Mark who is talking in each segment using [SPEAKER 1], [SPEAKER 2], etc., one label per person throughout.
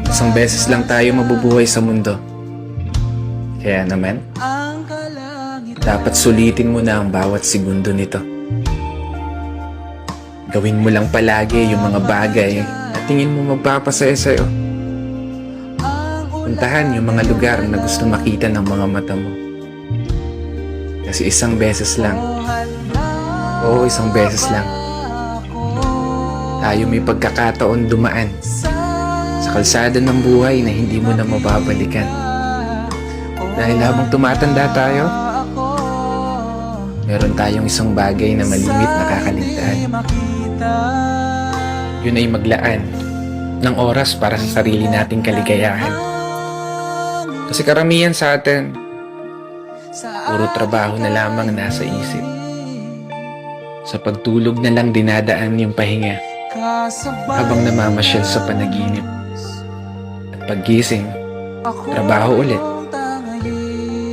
[SPEAKER 1] Isang beses lang tayo mabubuhay sa mundo. Kaya naman, dapat sulitin mo na ang bawat segundo nito. Gawin mo lang palagi yung mga bagay na tingin mo magpapasaya sa'yo. Puntahan yung mga lugar na gusto makita ng mga mata mo. Kasi isang beses lang, oo, isang beses lang, tayo may pagkakataon dumaan sa kalsada ng buhay na hindi mo na mababalikan. Dahil habang tumatanda tayo, meron tayong isang bagay na malimit na kakaligtaan. Yun ay maglaan ng oras para sa sarili nating kaligayahan. Kasi karamihan sa atin, puro trabaho na lamang nasa isip. Sa pagtulog na lang dinadaan yung pahinga habang namamasyal sa panaginip. At paggising, trabaho ulit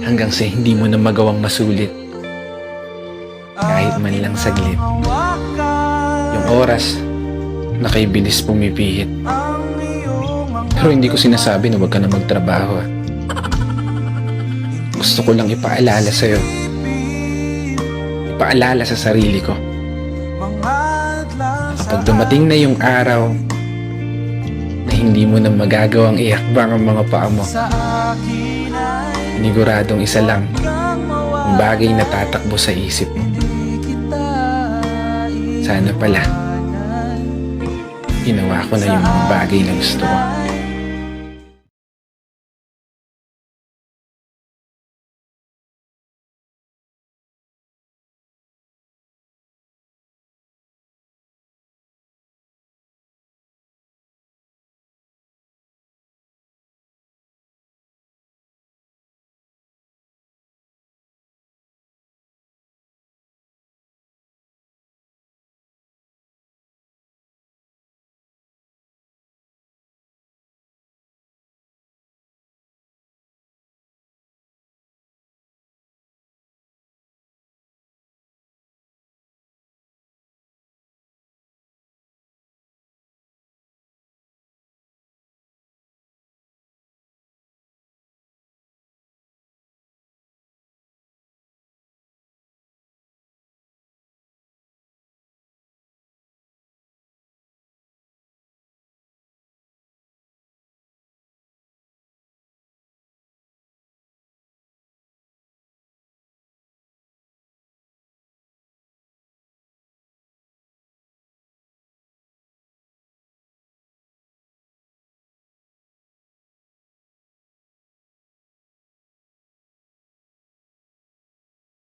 [SPEAKER 1] hanggang sa hindi mo na magawang masulit kahit man lang saglit. Yung oras na kay bilis pumipihit. Pero hindi ko sinasabi na huwag ka na magtrabaho. Gusto ko lang ipaalala sa'yo, ipaalala sa sarili ko, kapag dumating na yung araw na hindi mo na magagawang iakbang ang mga paa mo, paniguradong isa lang ang bagay na tatakbo sa isip mo. Sana pala ginawa ko na yung mga bagay na gusto ko.